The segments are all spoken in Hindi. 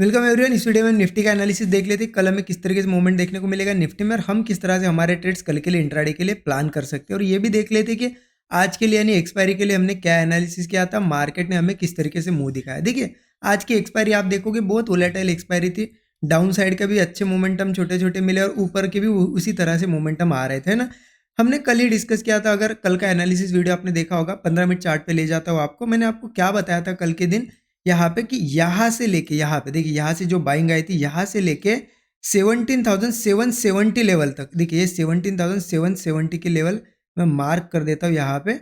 Welcome everyone. इस वीडियो में निफ्टी का एनालिसिस देख लेते हैं। कल हमें किस तरीके से मूवमेंट देखने को मिलेगा निफ्टी में और हम किस तरह से हमारे ट्रेड्स कल के लिए इंट्राडे के लिए प्लान कर सकते हैं। और ये भी देख लेते हैं कि आज के लिए यानी एक्सपायरी के लिए हमने क्या एनालिसिस किया था, मार्केट ने हमें किस तरीके से मूव दिखाया। देखिए आज की एक्सपायरी आप देखोगे बहुत वोलेटाइल एक्सपायरी थी। डाउन साइड का भी अच्छे मोमेंटम छोटे छोटे मिले और ऊपर के भी उसी तरह से मोमेंटम आ रहे थे ना। हमने कल ही डिस्कस किया था, अगर कल का एनालिसिस वीडियो आपने देखा होगा 15 मिनट चार्ट पे ले जाता हूँ आपको। मैंने आपको क्या बताया था कल के दिन यहाँ पे कि यहाँ से लेके यहाँ पे देखिए, यहाँ से जो बाइंग आई थी यहाँ से लेके 17,770 लेवल तक। देखिए ये 17,770 के लेवल मैं मार्क कर देता हूँ यहाँ पे।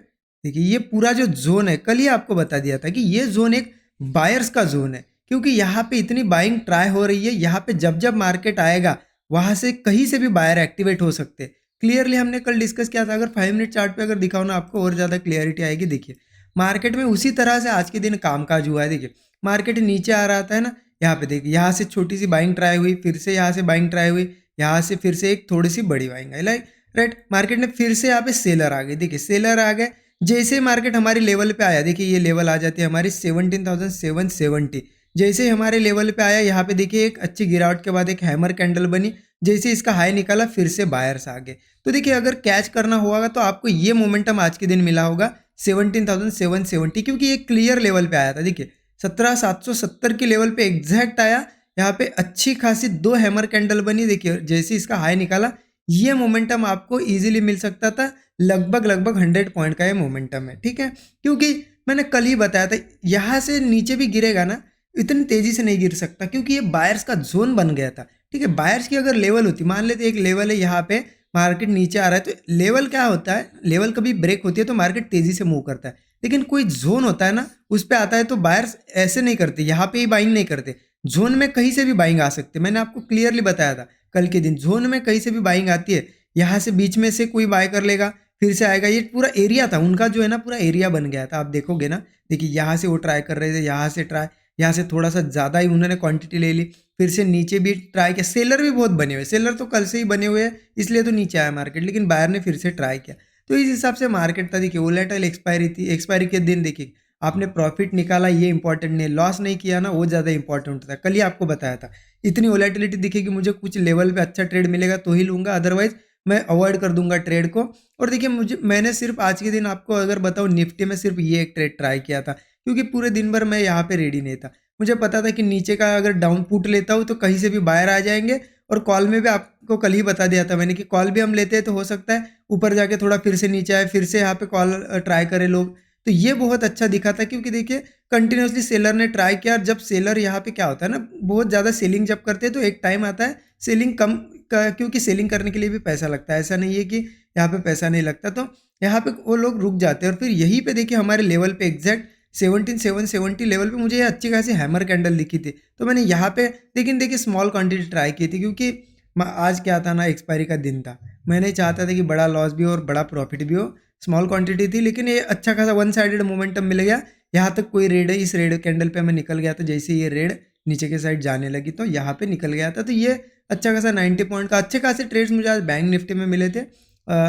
देखिए ये पूरा जो जोन है, कल ही आपको बता दिया था कि ये जोन एक बायर्स का जोन है, क्योंकि यहाँ पे इतनी बाइंग ट्राई हो रही है। यहाँ पे जब जब मार्केट आएगा वहां से कहीं से भी बायर एक्टिवेट हो सकते हैं। क्लियरली हमने कल डिस्कस किया था। अगर 5 मिनट चार्ट पे अगर दिखाओ ना आपको और ज़्यादा क्लियरिटी आएगी। देखिए मार्केट में उसी तरह से आज के दिन कामकाज हुआ है। देखिए मार्केट नीचे आ रहा था ना, यहाँ पे देखिए यहाँ से छोटी सी बाइंग ट्राई हुई, फिर से यहाँ से बाइंग ट्राई हुई, यहाँ से फिर से एक थोड़ी सी बड़ी buying I, like right. Market ने फिर से यहाँ पे सेलर आ गए। देखिए सेलर आ गए, जैसे मार्केट हमारी लेवल पे आया, देखिए ये लेवल आ जाती है हमारी 17,770। जैसे ही हमारे लेवल पे आया यहाँ पे देखिए एक अच्छी गिरावट के बाद एक हैमर कैंडल बनी, जैसे इसका हाई निकाला फिर से बायर्स आ गए। तो देखिए अगर कैच करना होगा तो आपको ये मोमेंटम आज के दिन मिला होगा 17,770, क्योंकि ये क्लियर लेवल पे आया था। देखिए 17,770 के लेवल पे एग्जैक्ट आया। यहाँ पे अच्छी खासी दो हैमर कैंडल बनी। देखिए जैसे इसका हाई निकाला ये मोमेंटम आपको इजीली मिल सकता था। लगभग 100 पॉइंट का ये मोमेंटम है, ठीक है। क्योंकि मैंने कल ही बताया था यहाँ से नीचे भी गिरेगा ना, इतनी तेजी से नहीं गिर सकता, क्योंकि ये बायर्स का जोन बन गया था, ठीक है। बायर्स की अगर लेवल होती, मान लेते एक लेवल है यहाँ पे, मार्केट नीचे आ रहा है, तो लेवल क्या होता है, लेवल कभी ब्रेक होती है तो मार्केट तेजी से मूव करता है। लेकिन कोई जोन होता है ना, उस पर आता है तो बायर्स ऐसे नहीं करते, यहाँ पे ही बाइंग नहीं करते, जोन में कहीं से भी बाइंग आ सकती है। मैंने आपको क्लियरली बताया था कल के दिन, जोन में कहीं से भी बाइंग आती है। यहाँ से बीच में से कोई बाय कर लेगा, फिर से आएगा। ये पूरा एरिया था उनका, जो है ना पूरा एरिया बन गया था। आप देखोगे ना, देखिए यहाँ से वो ट्राई कर रहे थे, यहाँ से ट्राई, यहाँ से थोड़ा सा ज़्यादा ही उन्होंने क्वांटिटी ले ली, फिर से नीचे भी ट्राई किया। सेलर भी बहुत बने हुए, सेलर तो कल से ही बने हुए हैं, इसलिए तो नीचे आया मार्केट, लेकिन बायर ने फिर से ट्राई किया। तो इस हिसाब से मार्केट था। देखिए वोलेटाइल एक्सपायरी थी, एक्सपायरी के दिन देखिए आपने प्रॉफिट निकाला, ये इंपॉर्टेंट नहीं, लॉस नहीं किया ना, वो ज़्यादा इंपॉर्टेंट होता है। कल ही आपको बताया था इतनी वोलेटिलिटी दिखेगी, मुझे कुछ लेवल पे अच्छा ट्रेड मिलेगा तो ही लूँगा, अदरवाइज मैं अवॉइड कर दूंगा ट्रेड को। और देखिए मैंने सिर्फ आज के दिन आपको अगर बताऊँ, निफ्टी में सिर्फ ये एक ट्रेड ट्राई किया था, क्योंकि पूरे दिन भर मैं यहाँ पे रेडी नहीं था। मुझे पता था कि नीचे का अगर डाउन पुट लेता हूँ तो कहीं से भी बाहर आ जाएंगे। और कॉल में भी आपको कल ही बता दिया था मैंने कि कॉल भी हम लेते हैं तो हो सकता है ऊपर जाके थोड़ा फिर से नीचे आए, फिर से यहाँ पे कॉल ट्राई करें लोग। तो ये बहुत अच्छा दिखा था, क्योंकि देखिए कंटिन्यूसली सेलर ने ट्राई किया। जब सेलर यहाँ पे क्या होता है ना, बहुत ज़्यादा सेलिंग जब करते हैं तो एक टाइम आता है सेलिंग कम क्योंकि सेलिंग करने के लिए भी पैसा लगता है, ऐसा नहीं है कि यहाँ पे पैसा नहीं लगता। तो यहाँ पे वो लोग रुक जाते हैं और फिर यहीं पे देखिए हमारे लेवल पे एग्जैक्ट 17,770 लेवल पे मुझे ये अच्छी खासी हैमर कैंडल दिखी थी। तो मैंने यहाँ पे लेकिन देखिए स्मॉल क्वांटिटी ट्राई की थी, क्योंकि आज क्या था ना, एक्सपायरी का दिन था। मैं नहीं चाहता था कि बड़ा लॉस भी हो और बड़ा प्रॉफिट भी हो। स्मॉल क्वांटिटी थी, लेकिन ये अच्छा खासा वन साइडेड मोमेंटम मिल गया। यहाँ तक कोई रेड है, इस रेड कैंडल पे मैं निकल गया था। जैसे ये रेड नीचे के साइड जाने लगी तो यहाँ पे निकल गया था। तो ये अच्छा खासा 90 पॉइंट का अच्छे खासे ट्रेड्स मुझे आज बैंक निफ्टी में मिले थे,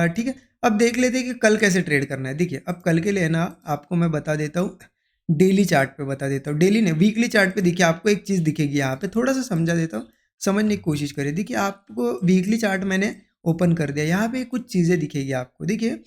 ठीक है। अब देख लेते हैं कि कल कैसे ट्रेड करना है। देखिए अब कल के लिए ना आपको मैं बता देता हूँ, डेली चार्ट पे बता देता हूँ, डेली नहीं वीकली चार्ट पे। देखिए आपको एक चीज़ दिखेगी यहाँ पे, थोड़ा सा समझा देता हूँ, समझने की कोशिश करिए। देखिए आपको वीकली चार्ट मैंने ओपन कर दिया, यहाँ पे कुछ चीज़ें दिखेगी आपको। देखिए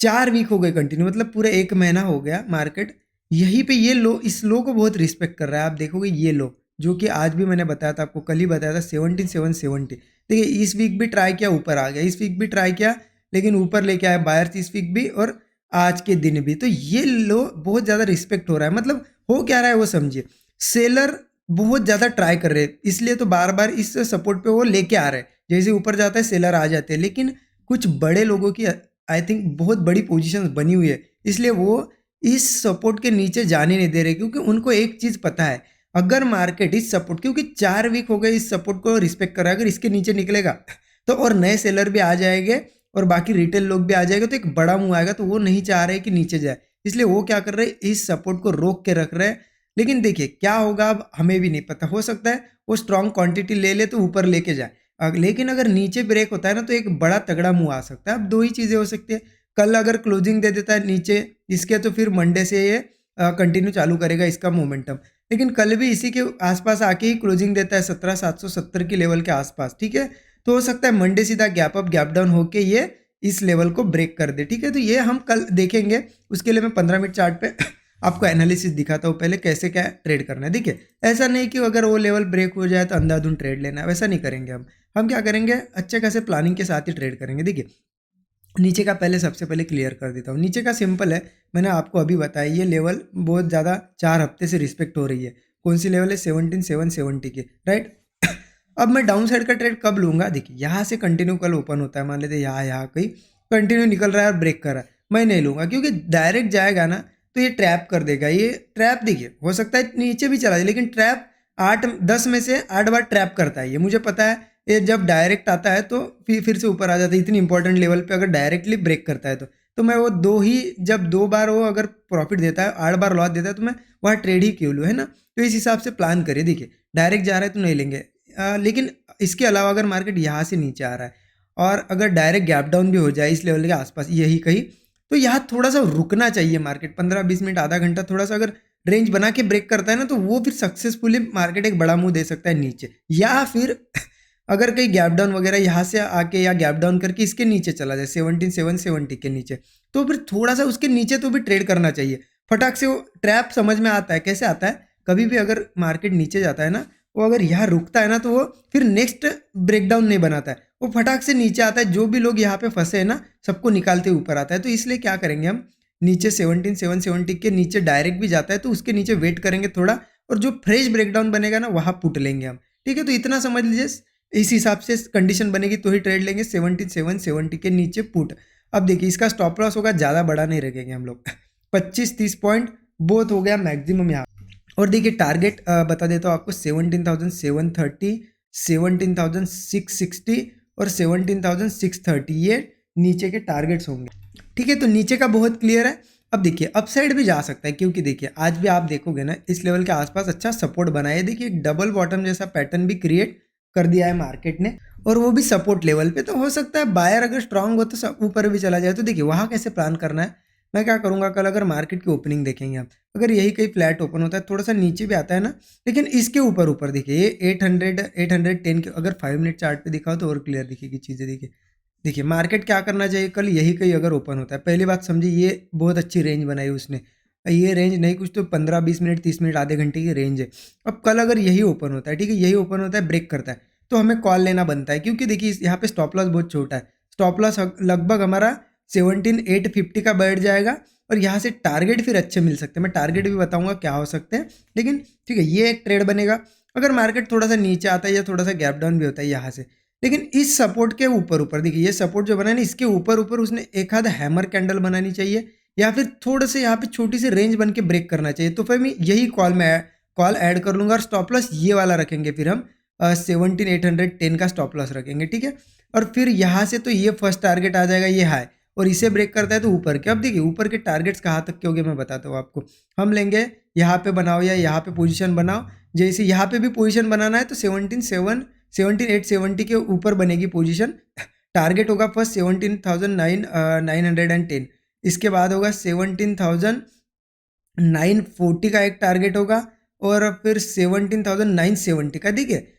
4 वीक हो गए कंटिन्यू, मतलब पूरा 1 महीना हो गया मार्केट यहीं पे ये लो, इस लो को बहुत रिस्पेक्ट कर रहा है। आप देखोगे ये लो, जो कि आज भी मैंने बताया था आपको, कल ही बताया था 17,770। देखिए इस वीक भी ट्राई किया, ऊपर आ गया, इस वीक भी ट्राई किया लेकिन ऊपर लेके आया बायर्स, इस वीक भी और आज के दिन भी। तो ये लो बहुत ज़्यादा रिस्पेक्ट हो रहा है। मतलब हो क्या रहा है वो समझिए, सेलर बहुत ज़्यादा ट्राई कर रहे हैं, इसलिए तो बार बार इस सपोर्ट पे वो लेके आ रहे हैं। जैसे ऊपर जाता है सेलर आ जाते हैं, लेकिन कुछ बड़े लोगों की आई थिंक बहुत बड़ी पोजीशन बनी हुई है, इसलिए वो इस सपोर्ट के नीचे जाने नहीं दे रहे, क्योंकि उनको एक चीज़ पता है, अगर मार्केट इस सपोर्ट, क्योंकि 4 वीक हो गए इस सपोर्ट को रिस्पेक्ट कर रहा है, अगर इसके नीचे निकलेगा तो और नए सेलर भी आ जाएंगे और बाकी रिटेल लोग भी आ जाएंगे, तो एक बड़ा मुंह आएगा। तो वो नहीं चाह रहे कि नीचे जाए, इसलिए वो क्या कर रहे हैं, इस सपोर्ट को रोक के रख रहे हैं। लेकिन देखिए क्या होगा अब हमें भी नहीं पता, हो सकता है वो स्ट्रॉन्ग क्वांटिटी ले ले तो ऊपर लेके जाए। लेकिन अगर नीचे ब्रेक होता है ना, तो एक बड़ा तगड़ा मुंह आ सकता है। अब दो ही चीज़ें हो सकती है, कल अगर क्लोजिंग दे देता है नीचे इसके, तो फिर मंडे से ये कंटिन्यू चालू करेगा इसका मोमेंटम। लेकिन कल भी इसी के आसपास आके ही क्लोजिंग देता है 17,770 की लेवल के आसपास, ठीक है। तो हो सकता है मंडे सीधा गैप अप गैप डाउन होके ये इस लेवल को ब्रेक कर दे, ठीक है। तो ये हम कल देखेंगे, उसके लिए मैं 15 मिनट चार्ट पे आपको एनालिसिस दिखाता हूँ पहले कैसे क्या ट्रेड करना है। देखिए ऐसा नहीं कि अगर वो लेवल ब्रेक हो जाए तो अंधाधुंध ट्रेड लेना है, वैसा नहीं करेंगे हम क्या करेंगे, अच्छे खासे प्लानिंग के साथ ही ट्रेड करेंगे। देखिए नीचे का पहले सबसे पहले क्लियर कर देता हूँ। नीचे का सिंपल है, मैंने आपको अभी बताया, ये लेवल बहुत ज़्यादा 4 हफ्ते से रिस्पेक्ट हो रही है। कौन सी लेवल है, 17,770 की, राइट। अब मैं डाउन साइड का ट्रेड कब लूँगा, देखिए यहाँ से कंटिन्यू कल ओपन होता है, मान लेते यहाँ कहीं कंटिन्यू निकल रहा है और ब्रेक कर रहा है, मैं नहीं लूँगा, क्योंकि डायरेक्ट जाएगा ना तो ये ट्रैप कर देगा। ये ट्रैप देखिए हो सकता है नीचे भी चला जाए, लेकिन ट्रैप 8-10 में से 8 बार ट्रैप करता है, ये मुझे पता है। ये जब डायरेक्ट आता है तो फिर से ऊपर आ जाता है, इतनी इंपॉर्टेंट लेवल पे अगर डायरेक्टली ब्रेक करता है तो मैं वो जब 2 बार वो अगर प्रॉफिट देता है, 8 बार लॉस देता है, तो मैं वहाँ ट्रेड ही क्यों लूँ, है ना। तो इस हिसाब से प्लान करिए। देखिए डायरेक्ट जा रहा है तो नहीं लेंगे, लेकिन इसके अलावा अगर मार्केट यहाँ से नीचे आ रहा है और अगर डायरेक्ट गैप डाउन भी हो जाए इस लेवल के आसपास यही कहीं, तो यहाँ थोड़ा सा रुकना चाहिए मार्केट, 15-20 मिनट आधा घंटा थोड़ा सा अगर रेंज बना के ब्रेक करता है ना, तो वो फिर सक्सेसफुली मार्केट एक बड़ा मुंह दे सकता है नीचे। या फिर अगर कहीं गैप डाउन वगैरह यहाँ से आके या गैप डाउन करके इसके नीचे चला जाए 17,770 के नीचे, तो फिर थोड़ा सा उसके नीचे तो भी ट्रेड करना चाहिए। फटाक से वो ट्रैप समझ में आता है, कैसे आता है, कभी भी अगर मार्केट नीचे जाता है ना, वो अगर यहाँ रुकता है ना तो वो फिर नेक्स्ट ब्रेकडाउन नहीं बनाता है, वो फटाक से नीचे आता है। जो भी लोग यहाँ पे फंसे हैं ना, सबको निकालते ऊपर आता है। तो इसलिए क्या करेंगे हम, नीचे 17,770 के नीचे डायरेक्ट भी जाता है तो उसके नीचे वेट करेंगे थोड़ा, और जो फ्रेश ब्रेकडाउन बनेगा ना वहाँ पुट लेंगे हम, ठीक है। तो इतना समझ लीजिए, इस हिसाब से कंडीशन बनेगी तो ही ट्रेड लेंगे, 17,770 के नीचे पुट। अब देखिए इसका स्टॉप लॉस होगा, ज़्यादा बड़ा नहीं रखेंगे हम लोग, 25-30 पॉइंट बहुत हो गया मैक्सिमम यहाँ। और देखिए टारगेट बता देता हूँ आपको, 17,730, 17,660 और 17,630, ये नीचे के टारगेट्स होंगे, ठीक है। तो नीचे का बहुत क्लियर है। अब देखिए अपसाइड भी जा सकता है, क्योंकि देखिए आज भी आप देखोगे ना इस लेवल के आसपास अच्छा सपोर्ट बनाया है। देखिए एक डबल बॉटम जैसा पैटर्न भी क्रिएट कर दिया है मार्केट ने, और वो भी सपोर्ट लेवल पे। तो हो सकता है बायर अगर स्ट्रांग हो तो ऊपर भी चला जाए। तो देखिए वहाँ कैसे प्लान करना है, मैं क्या करूँगा, कल अगर मार्केट की ओपनिंग देखेंगे आप, अगर यही कहीं फ्लैट ओपन होता है, थोड़ा सा नीचे भी आता है ना, लेकिन इसके ऊपर ऊपर देखिए ये 810 के अगर 5 मिनट चार्ट पे दिखाओ तो और क्लियर दिखेगी चीज़ें। देखिए मार्केट क्या करना चाहिए, कल यही कहीं अगर ओपन होता है, पहली बात समझिए ये बहुत अच्छी रेंज बनाई उसने, ये रेंज नहीं कुछ तो 15-20 मिनट 30 मिनट आधे घंटे की रेंज है। अब कल अगर यही ओपन होता है, ठीक है, यही ओपन होता है ब्रेक करता है, तो हमें कॉल लेना बनता है, क्योंकि देखिए यहाँ पे स्टॉप लॉस बहुत छोटा है। स्टॉप लॉस लगभग हमारा 17,850 का बैठ जाएगा, और यहाँ से टारगेट फिर अच्छे मिल सकते हैं, मैं टारगेट भी बताऊंगा क्या हो सकते हैं। लेकिन ठीक है ये एक ट्रेड बनेगा। अगर मार्केट थोड़ा सा नीचे आता है या थोड़ा सा गैप डाउन भी होता है यहाँ से, लेकिन इस सपोर्ट के ऊपर ऊपर देखिए, ये सपोर्ट जो बना है ना, इसके ऊपर ऊपर उसने एक आध हैमर कैंडल बनानी चाहिए, या फिर थोड़े से यहाँ पे छोटी सी रेंज बन के ब्रेक करना चाहिए। तो फिर मैं यही कॉल ऐड कर लूँगा, और स्टॉप लॉस ये वाला रखेंगे फिर हम 17,810 का स्टॉप लॉस रखेंगे, ठीक है। और फिर यहाँ से तो ये फर्स्ट टारगेट आ जाएगा, ये हाई, और इसे ब्रेक करता है तो ऊपर के। अब देखिए ऊपर के टारगेट्स कहाँ तक के होंगे मैं बताता हूँ आपको। हम लेंगे यहाँ पे बनाओ या यहाँ पे पोजीशन बनाओ, जैसे यहाँ पे भी पोजीशन बनाना है तो 17,870 के ऊपर बनेगी पोजीशन। टारगेट होगा फर्स्ट 17,910, इसके बाद होगा 17,940 का एक टारगेट होगा, और फिर 17,970 का। देखिए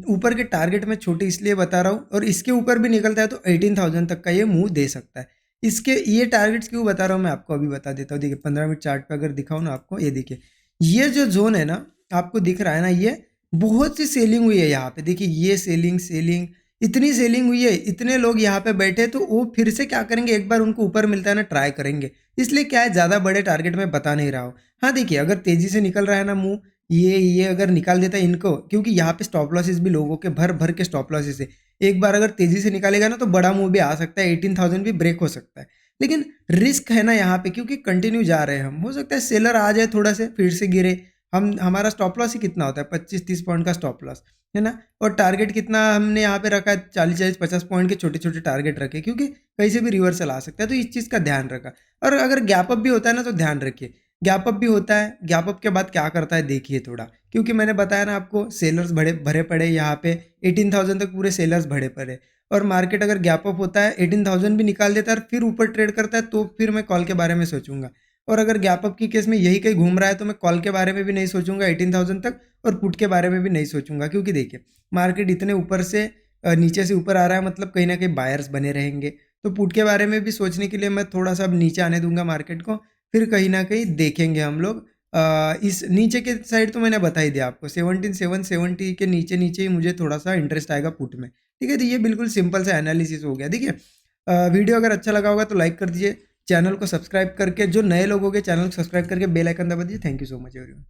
ऊपर के टारगेट में छोटे इसलिए बता रहा हूँ, और इसके ऊपर भी निकलता है तो 18,000 तक का ये मूव दे सकता है। इसके ये टारगेट्स क्यों बता रहा हूँ मैं आपको अभी बता देता हूँ। देखिए 15 मिनट चार्ट पे अगर दिखाऊँ ना आपको, ये देखिए ये जो जोन है ना आपको दिख रहा है ना, ये बहुत सी सेलिंग हुई है यहाँ पे। देखिए ये सेलिंग इतनी सेलिंग हुई है, इतने लोग यहाँ पे बैठे, तो वो फिर से क्या करेंगे, एक बार उनको ऊपर मिलता है ना ट्राई करेंगे। इसलिए क्या है, ज़्यादा बड़े टारगेट में बता नहीं रहा हूँ। हाँ देखिए अगर तेज़ी से निकल रहा है ना मूव, ये अगर निकाल देता है इनको, क्योंकि यहाँ पे स्टॉप लॉसेस भी लोगों के भर भर के स्टॉप लॉसेस है, एक बार अगर तेज़ी से निकालेगा ना तो बड़ा मूव भी आ सकता है, 18,000 भी ब्रेक हो सकता है। लेकिन रिस्क है ना यहाँ पे, क्योंकि कंटिन्यू जा रहे हैं हम, हो सकता है सेलर आ जाए थोड़ा से फिर से गिरे। हमारा स्टॉप लॉस ही कितना होता है, 25-30 पॉइंट का स्टॉप लॉस है ना। और टारगेट कितना हमने यहाँ पे रखा है, 40-50 पॉइंट के छोटे छोटे टारगेट रखे, क्योंकि कहीं से भी रिवर्सल आ सकता है, तो इस चीज़ का ध्यान रखा। और अगर गैप अप भी होता है ना तो ध्यान रखिए, गैप अप भी होता है, गैप अप के बाद क्या करता है देखिए थोड़ा, क्योंकि मैंने बताया ना आपको सेलर्स भरे पड़े यहाँ पे, 18,000 तक पूरे सेलर्स भरे पड़े। और मार्केट अगर गैप अप होता है 18,000 भी निकाल देता है और फिर ऊपर ट्रेड करता है, तो फिर मैं कॉल के बारे में सोचूंगा। और अगर गैप अप की केस में यही कहीं घूम रहा है तो मैं कॉल के बारे में भी नहीं सोचूंगा 18,000 तक, और पुट के बारे में भी नहीं सोचूंगा, क्योंकि देखिए मार्केट इतने ऊपर से नीचे से ऊपर आ रहा है, मतलब कहीं ना कहीं बायर्स बने रहेंगे। तो पुट के बारे में भी सोचने के लिए मैं थोड़ा सा अब नीचे आने दूंगा मार्केट को, फिर कहीं ना कहीं देखेंगे हम लोग। इस नीचे के साइड तो मैंने बता ही दिया आपको, 17,770 के नीचे नीचे ही मुझे थोड़ा सा इंटरेस्ट आएगा पुट में। ठीक है, तो ये बिल्कुल सिंपल सा एनालिसिस हो गया। देखिए वीडियो अगर अच्छा लगा होगा तो लाइक कर दीजिए, चैनल को सब्सक्राइब करके, जो नए लोग हो गए चैनल को सब्सक्राइब करके बेल आइकन दबा दीजिए। Thank you so much everyone.